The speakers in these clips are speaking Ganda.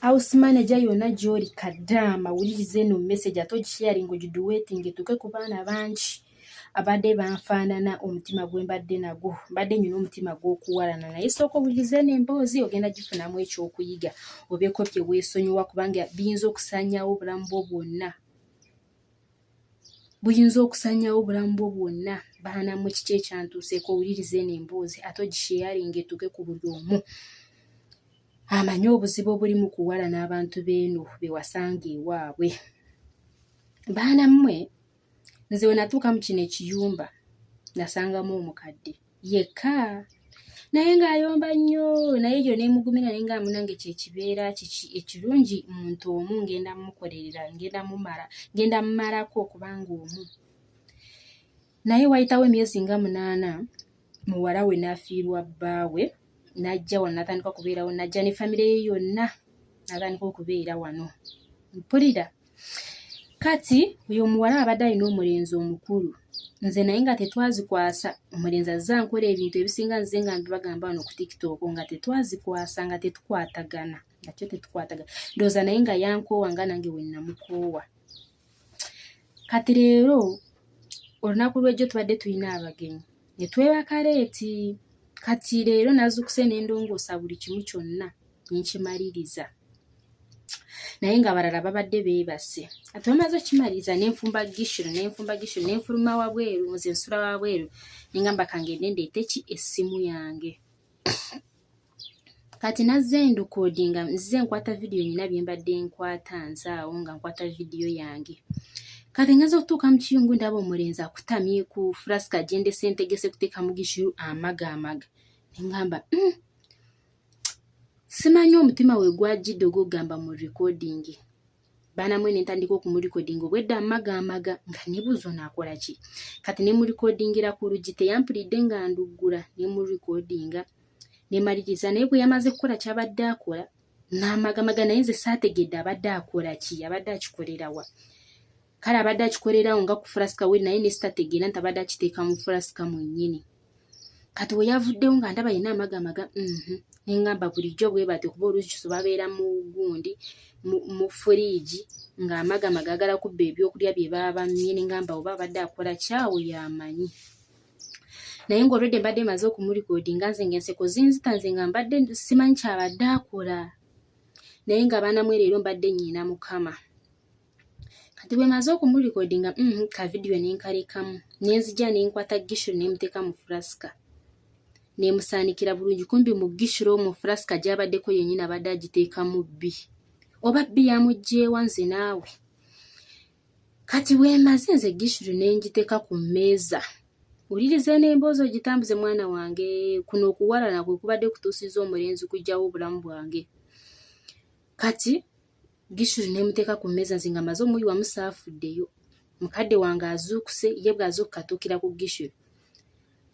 house manager yona joli kadama ulirize no message atogisharing ogidu waiting tuke ku baana bangi abadde banfaanana omutima gwembadde nago mbadde nyina omutima gw'okuwalana naye sooka owulirize n'emboozi ogenda gifunamu ekyokuyiga obeeko bye weesonyiwa kubanga biyinza okusanyawo obulamu bwo bwonna baana mu kiki ekyantuuseeko owulirize n'emboozi ate ogisharing etuke ku buli omu amanye obuzibu obuli mu kuwalana abantu beeno bewasanga ewaabwe. Baana mmwe nze we natuuka mu kino ekiyumba nasangamu omukadde yekka naye ng'ayomba nnyo naye yo neemugumira naye nga munange kyekibeera ekirungi muntu omu ngenda mumukolerera ngenda mumalako kubanga omu naye wayitawo emyezi nga 8 muwala we n'afiirwa bbaawe najja wano natandika okubeerawo najja ne famire ye yonna natandika okubeera wano mpulira kati uyo muwala abadde alina omulenzi omukulu nze naye nga tetwazikwasa omulenzi azza nkola ebintu ebisinga nze nga mbibagamba wano ku TikTok nga tetwazikwasa nga tetukwatagana ndowooza naye nga yankoowa nga nange we namukoowa. Kati leero olunaku lw'ejjo tubadde tulina abagenyi ne twebaka leeti kati leero nazukuse n'endongoosa buli kimu kyonna nkimaliriza naye nga abalala babadde beebase ate bamaze okimaliriza nenfumba gishiro nenfuluma wabweru nze nsula wabweru nengamba kangende ndeete ki essimu yange kati nazze ndukodinga nzize nkwata vidiyo nyina bye mbadde nkwata nzaawo nga nkwata vidiyo yange kati ngaza okutuuka mu kiyungu ndaba omulenzi akutamye ku flaska gye ndese ntegese kuteeka mu gishiro amaga nengamba simanyi omutima we gwajjidde ogwogamba mu recording baana mwe nentandika okumurecording obwedda amaga nga nebuzo naakola ki kati ne mu recordingira ku luggi teyampulidde nga nduggula ne mu recordinga ne maliriza naye bwe yamaze kukola kyabadde akola n'amagamaga naye nze saategedde abadde akola ki abadde akikolerawa kale abadde akikolerawo nga ku flaska we naye ne sitategeera nti abadde akiteeka mu flaska mu nnyini kati we yavuddewo nga ndaba yina amagamaga nengamba bulijjo bwe bate kuba olukiso babeera mu gundi mu fridge nga amagamaga agala kubba ebyokulya bye baba bamye nengamba oba abadde akola kyawo yamanyi naye ng'olwedde mbadde maze okumulikodinga nze ng'enseko zinzita nze nga mbadde simanyi kyabadde akola naye nga baana mwe leero mbadde nnyina mukama kati bwe maze okumulikodinga ka vidiyo nenkalekamu nenzija nenkwata gishiro nemuteeka mu flaska nemusaanikira bulungi kumbi mu gishiro mu flaska gy'abaddeko yennyini abadde agiteekamu bbi oba bbi yamugjeewa nze naawe kati wemaze nze gishiro nengiteeka ku mmeeza ulirize n'emboozi ogitambuze mwana wange kuno okuwalana kwe kubadde kutuusiza omulenzi kujjawo obulamu bwange kati gishiro nemuteeka ku mmeeza nze nga maze omuyiwa musaafuddeyo mukadde wange azuukuse ye bw'azuukuka atuukira ku gishiro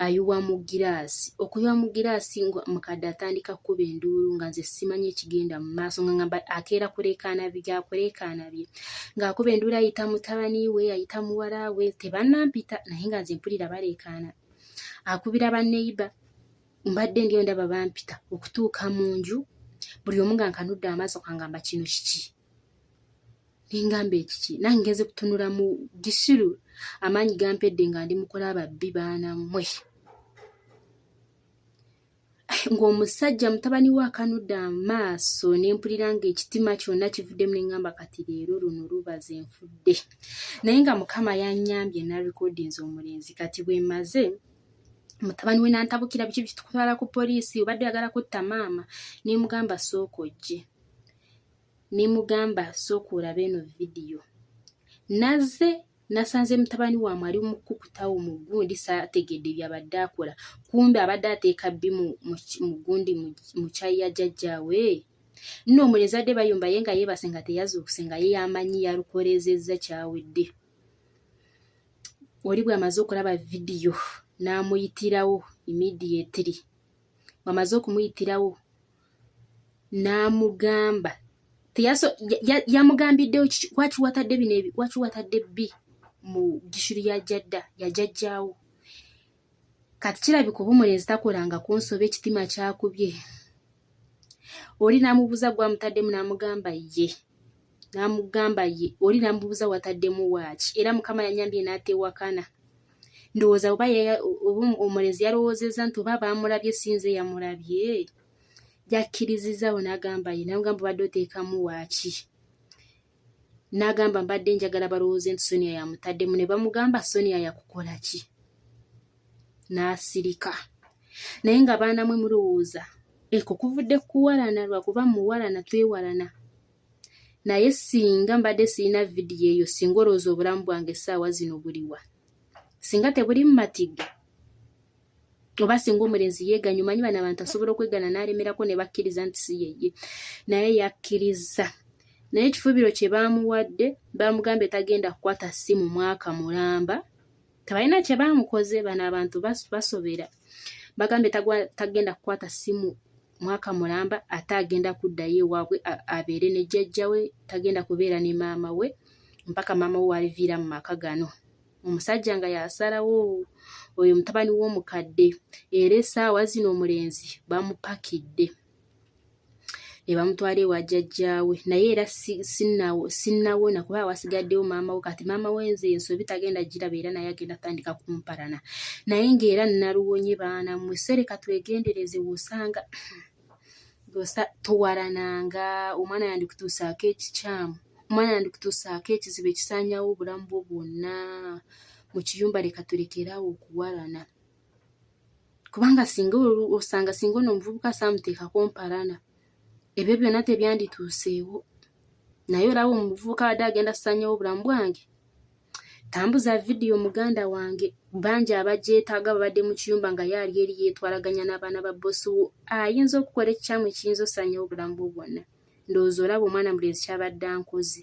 ayuwa mu giraasi okuyiwa mu giraasi mukadde atandika kuba enduulu nga nze simanyi ekigenda mu maaso nga ngamba akeera kulekaana bye ng'akuba enduulu ayita mutabani we ayita muwala we tebanampita naye nga nze mpulira balekaana akubira baneiba mbadde ndiyo ndaba bampita okutuuka mu nju buli omu nga nkanudde amaaso kangamba kino kiki nengamba ekiki nange ngeze kutunula mu gisiru amaanyi gampedde nga ndi mukola ababbi baana mmwe ng'omusajja mutabani we akanudde amaaso nempulira nga ekitima kyonna kivuddemu nengamba kati leero luno lubaze nfudde naye nga mukama yannyambye narekodinze omulenzi kati bwe maze mutabani we nantabukira biki bitukutwala ku poliisi obadde yagala kutta maama nemugamba sooka ojje nemugamba sooka olabe eno vidiyo naze nasanze mutabani wamwe ali mu kukutawo mu gundi saategedde byabadde akola kumbe abadde ateeka bbi mu gundi mu kyayi ya jjajjaawe nno omulenzi adde bayumba ye nga yeebase nga teyazuukuse nga ye yamanyi yalukolezezza kyawedde oli bw'amaze okulaba vidiyo n'amuyitirawo immediately bw'amaze okumuyitirawo n'amugamba yamugambiddewo waki watadde bino waki watadde bbi mu gishiri ya jjajjaawo kati kirabika oba omulenzi takolanga kunsoba ekitima kyakubye oli namubuuza gwamutaddemu n'amugamba ye oli namubuuza wataddemu waaki era mukama yanyambye n'atewakana ndowooza oba omulenzi yalowoozezza nti oba baamulabye sinze yamulabye yakkirizizaawo n'agamba ye namugamba obadde oteekamu waaki n'agamba mbadde njagala balowooze nti Sonia yamutaddemu ne bamugamba Sonia yakukola ki n'asirika naye nga baana mwe mulowooza eko kuvudde kuwalana lwakuba muwalana twewalana naye singa mbadde sirina vidiyo eyo singa olowooza obulamu bwange essaawa zino buliwa singa tebuli mu matiga oba singa omulenzi yeeganya omanyi bano abantu asobola okwegana n'alemerako ne bakkiriza nti si yeye naye yakkiriza naye ekifuubiro kye baamuwadde baamugambye tagenda kukwata ssimu mwaka mulamba tebalina kye baamukoze bano abantu basobera bagambye tagenda kukwata ssimu mwaka mulamba ate agenda kuddayo ewaabwe abeere ne jjajja we tagenda kubeera ne maama we mpaka maama we waliviira mu maka gano omusajja nga yasalawo oyo mutabani w'omukadde era essaawa zino omulenzi bamupakidde ne bamutwala ewa jjajjaawe naye era sinnawona kuba wasigaddewo maama we kati maama we nze ensobi tagenda giraba era naye agenda tandika kumpalana naye ng'era naluwonye baana mmwe sereka twegendereze wosanga towalananga omwana yandikutuusaako ekikyamu omwana yandikutuusaako ekizibu ekisaanyawo obulamu bwo bwonna mu kiyumba leka tulekeraawo okuwalana kubanga singa osanga singa ono omuvubuka saamuteekako mpalana ebyo byonna tebyandituuseewo naye olaba omuvubuka wadde agenda kusaanyawo obulamu bwange tambuza vidiyo muganda wange bangi abagyetaaga babadde mu kiyumba nga yaali eri yeetwalaganya n'abaana ba bbosi wo ayinza okukola ekikyamu ekiyinza osaanyawo obulamu bwo bwonna ndowooza olaba omwana mulenzi kyabadde ankoze